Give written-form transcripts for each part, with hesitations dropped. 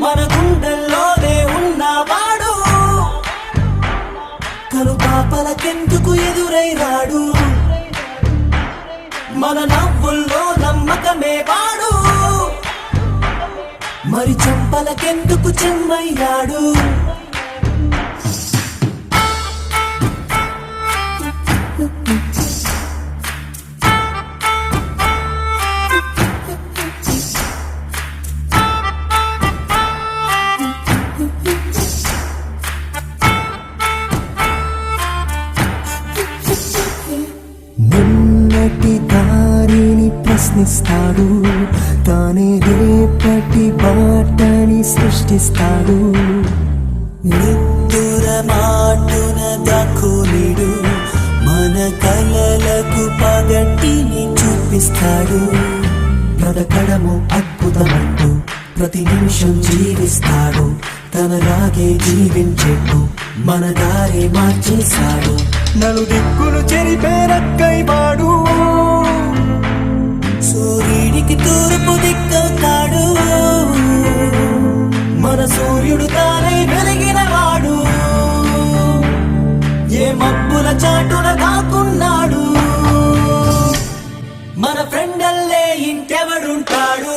మన గుండెల్లోనే ఉన్నవాడు కను పాపలకెందుకు ఎదురై రాడు మన నవ్వుల్లో నమ్మకమే వాడు మరి చంపలకెందుకు చెమ్మయ్యాడు నిన్నటి దారిని ప్రశ్నిస్తాడు తానే రేపటి బాటని సృష్టిస్తాడు నిద్దుర మాటున దాక్కునిడు మన కలలకు పగటిని చూపిస్తాడు బ్రతకడము అద్భుతమంటూ ప్రతి నిమిషం జీవిస్తాడు తనలాగే జీవించేట్టు మన దారి మార్చేశాడు నలు దిక్కులు చెరిపే రక్కైవాడు సూర్యుడికి తూర్పు దిక్కవుతాడు మన సూర్యుడు తానై వెలిగిన వాడు ఏ మబ్బుల చాటున దాక్కున్నాడు మన ఫ్రెండల్లే ఇంకెవడుంటాడు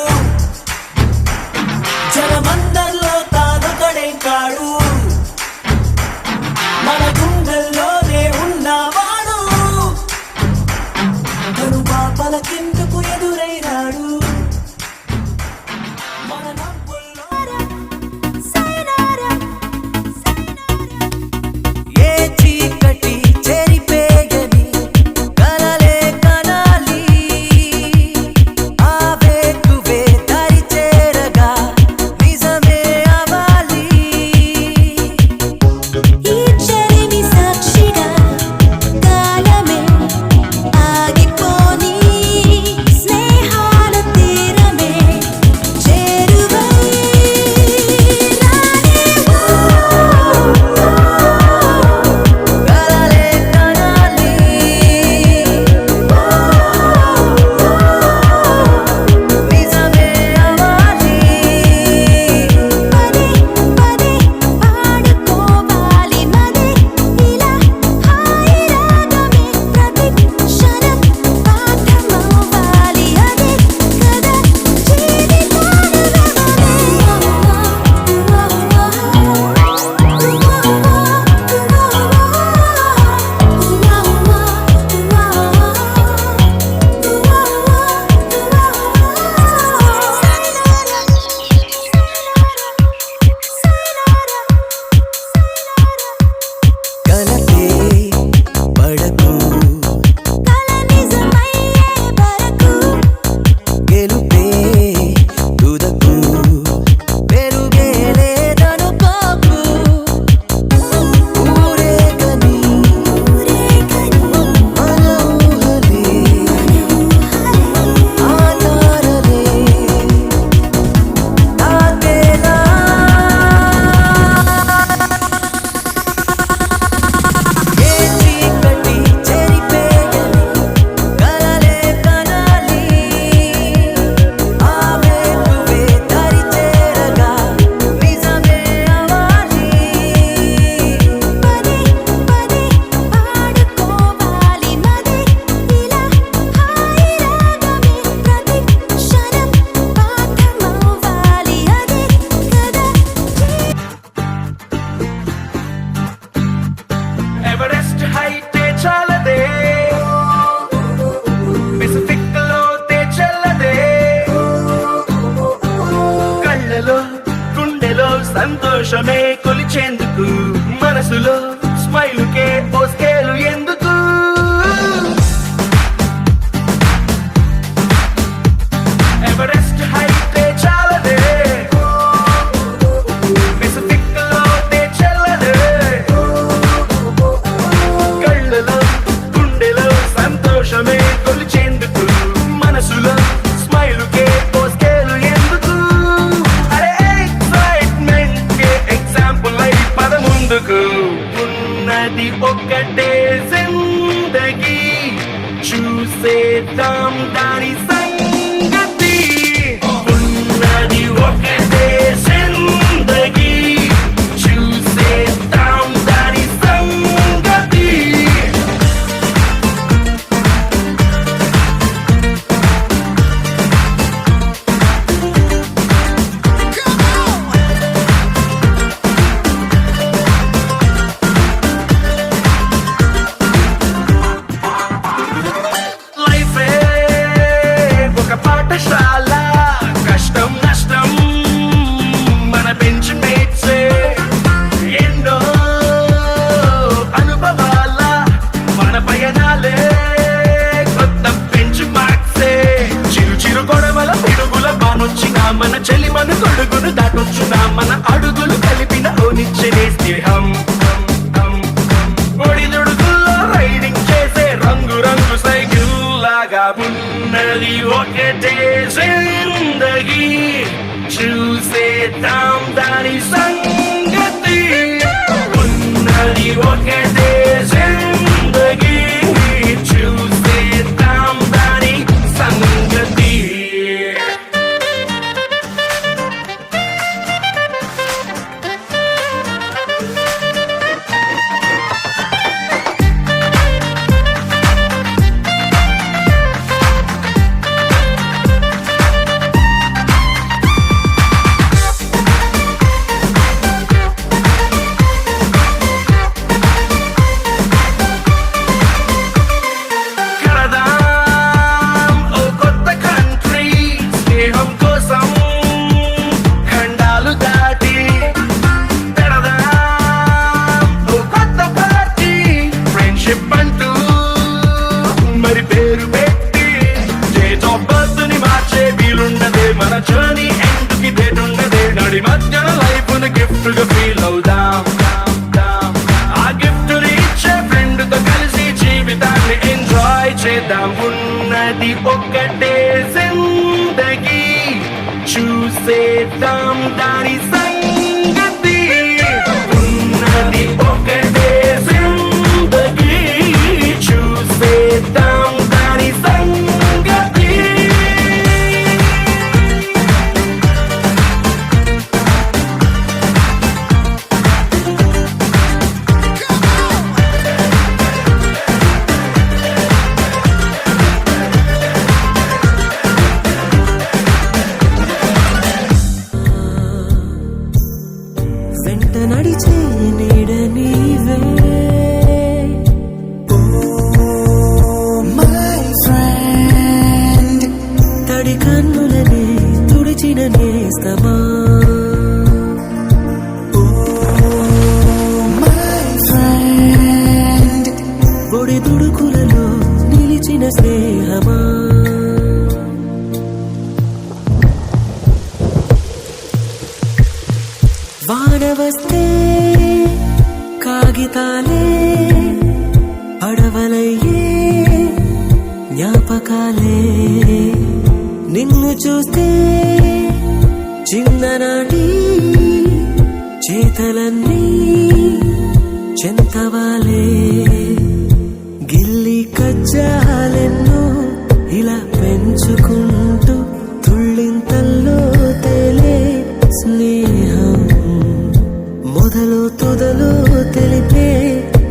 జనమందరిలో తానొకడే కాడు మన గుండెల్లోనే ఉన్నవాడు కను పాపలకెందుకు ఎదురై రాడు మన నవ్వుల్లో ఏ చీకటి చెరిపేయని కలలే కనాలి ఆ వేకువే దారి చేరగా నిజమే అవ్వాలి ఈ చెరిమి సాక్షిగా కాలమే ఆగిపోని స్నేహాల తీరమే చేరువై కలలే కనాలి నిజమే అవ్వాలి పదే పదే పాడుకోవాలి మదే ఇలా హాయి రాగమే ప్రతి క్షణం పాఠమవ్వాలి అదే కదా కలతే పడకు కల నిజమయ్యే వరకు గెలుపే తుదకు పెరుగే లేదనుకోకు ఊరేగని మన ఊహలే ఆధారలే తాకేలా ఏ చీకటి చెరిపేయని కలలే కనాలి ఆ వేకువే దారి చేరగా నిజమే అవ్వాలి పదే పదే పాడుకోవాలి మదే ఇలా హాయి రాగమే ప్రతి క్షణం పాఠమవ్వాలి అదే కదా ఎవరెస్ట్ హైటే చాలదే పెసిఫిక్ లోతే చెల్లదే కళ్ళలో గుండెలో సంతోషమే కొలిచేందుకు మనసులో స్మైలుకే ఓ స్కేలు ఎందుకు ఎవరెస్ట్ హైటే చాలదే పెసిఫిక్ లోతే చెల్లదే కళ్ళలో గుండెలో సంతోషమే కొలిచేందుకు మనసులో స్మైలుకే ఓ స్కేలు ఎందుకు అరే ఎక్సైట్మెంట్ కే ఎగ్జాంపుల్ అయి పద ముందుకు మన చెలిమను కొడుకును దాటొచ్చునా మన అడుగులు కలిపిన ఓనిచ్చనే స్నేహం ఒడిదుడుకుల్లో రైడింగ్ చేసే రంగు రంగు సైకిల్ లాగా ఉన్నది ఒకటే జిందగీ చూసేద్దాం దాని సంగతి ఉన్నది ఒకటే జిందగీ చూసేద్దాం దాని సంగతి కడదాం ఓ కొత్త కంట్రీ స్నేహం కోసం ఖండాలు దాటి పెడదాం ఓ కొత్త పార్టీ ఫ్రెండ్షిప్ అంటూ మరి పేరు పెట్టి డేట్ ఆఫ్ బర్త్ ని మార్చే వీలుండదే మన జర్నీ ఎందుకు డేట్ ఉండదే నడి మధ్యన లైఫ్ ను గిఫ్ట్ గా ఫీల్ అవుదాం ఆ గిఫ్ట్ ఇచ్చే ఫ్రెండ్ తో కలిసి జీవితాన్ని ఎంజాయ్ చేద్దాం ఉన్నది ఒక్కటే జిందగీ చూసేద్దాం దాని సంగతి ఉన్నది ఒకటే జిందగీ చూసేద్దాం దాని సంగతి వెంట నడిచే నీడ నీవే మై ఫ్రెండ్ తడి కన్నులనే తుడిచిన నేస్తమా మై ఫ్రెండ్ ఒడి దుడుకులలో నిలిచిన స్నేహమా వాన వస్తే కాగితాలే పడవలయ్యే జ్ఞాపకాలే నిన్ను చూస్తే చిన్ననాటి చేతలన్నీ చెంతవాలే గిల్లి కజ్జాలెన్నో ఇలా పెంచుకుంటూ తుళ్ళింతల్లో తేలే స్నేహం మొదలు తుదలు తెలిపే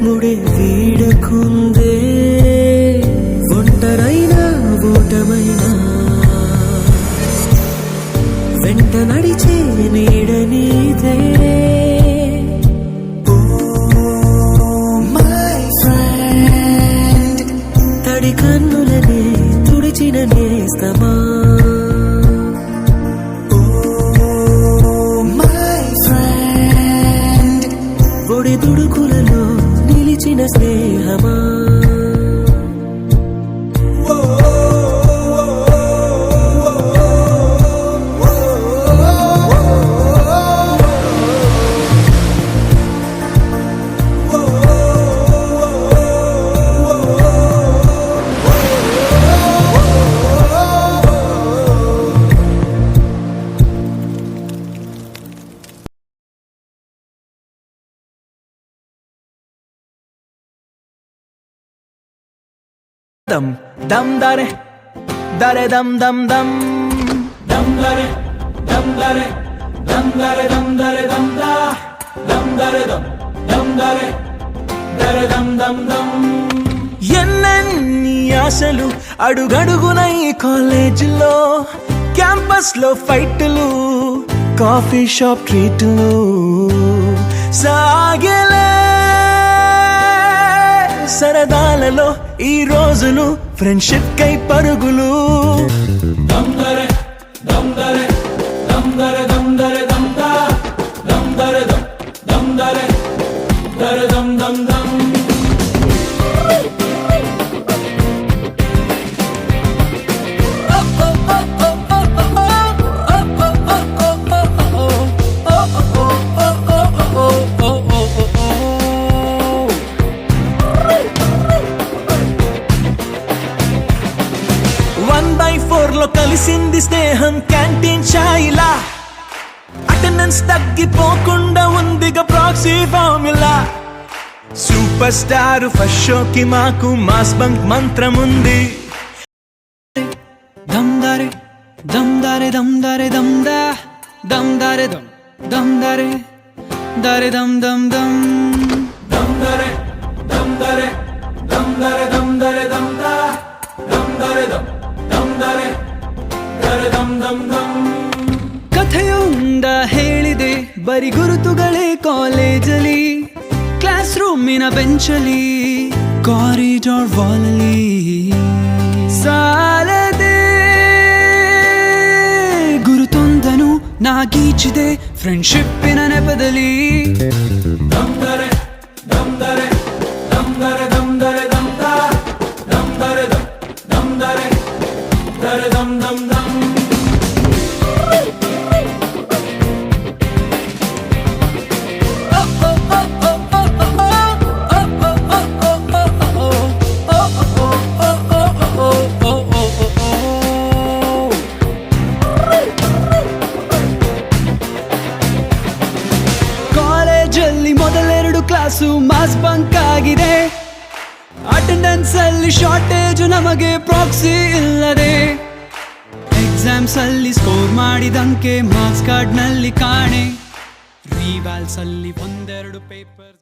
ముడి వీడకుందే ఒంటరైనా ఊటమైనా వెంట నడిచే నీడ నీదే మై ఫ్రెండ్ తడి కన్నులనే తుడిచిన నేస్తమా ఒడి దుడుకులలో నిలిచిన స్నేహమా dum dum dare dare dum dum dum dum dare dum dare dum dare dum dare dum da dum dare dum dare dare dum dum dum ఎన్నెన్ని ఆశలు అడుగడుగున ఈ కాలేజీలో క్యాంపస్ లో ఫైట్లు కాఫీ షాప్ ట్రీట్లు సాగలే సరదాలలో ఈ రోజులు ఫ్రెండ్షిప్ కై పరుగులు దమ్దరే దమ్దరే దమ్దరే దమ్దరే దమ్దా దమ్దరే దమ్దరే దరే దమ్ దమ్ దమ్ డిస్టెన్స్ తగ్గిపోకుండా ఉందిగా proxy formula super star first షోకి మాకు మాస్ బంక్ మంత్రం ఉంది దమ్దారే దమ్దారే దమ్దారే దమ్దా దమ్దారే దమ్ దమ్దారే దారే దమ్ దమ్ దమ్ దమ్దారే దమ్దారే దమ్దారే దమ్దారే దమ్దా దమ్దారే దమ్ ದಮ್ದರೆ ದರೆ ದಮ್ ದಮ್ ದಮ್ ಕಥೆಯೊಂದ ಹೇಳಿದೆ ಬರಿ ಗುರುತುಗಳೇ ಕಾಲೇಜಲ್ಲಿ ಕ್ಲಾಸ್ ರೂಮಿನ ಬೆಂಚಲ್ಲಿ ಕಾರಿಡಾರ್ ವಾಲಲ್ಲಿ ಸಾಲದೆ ಗುರುತೊಂದನು ನಾಗೀಚಿದೆ ಫ್ರೆಂಡ್ಶಿಪ್ಪಿನ ನೆಪದಲ್ಲಿ ದಮ್ದರೆ ದಮ್ದರೆ ದಮ್ದರೆ ದಮ್ದರೆ ದಮ್ದ ದಮ್ದರೆ ದಮ್ ದಮ್ದರೆ ದರೆ ದಮ್ ದಮ್ ದಮ್ ಕಾಲೇಜಲ್ಲಿ ಮೊದಲೆರಡು ಕ್ಲಾಸು ಮಾಸ್ ಬಂಕ್ ಆಗಿದೆ ಅಟೆಂಡೆನ್ಸ್ ಅಲ್ಲಿ ಶಾರ್ಟೇಜ್ ನಮಗೆ ಪ್ರಾಕ್ಸಿ ಇಲ್ಲದೆ ಎಕ್ಸಾಮ್ಸ್ ಅಲ್ಲಿ ಸ್ಕೋರ್ ಮಾಡಿದಂಕೆ ಮಾರ್ಕ್ಸ್ ಕಾರ್ಡ್ ನಲ್ಲಿ ಕಾಣೆ ರಿವಾಲ್ಸ್ ಅಲ್ಲಿ ಒಂದೆರಡು ಪೇಪರ್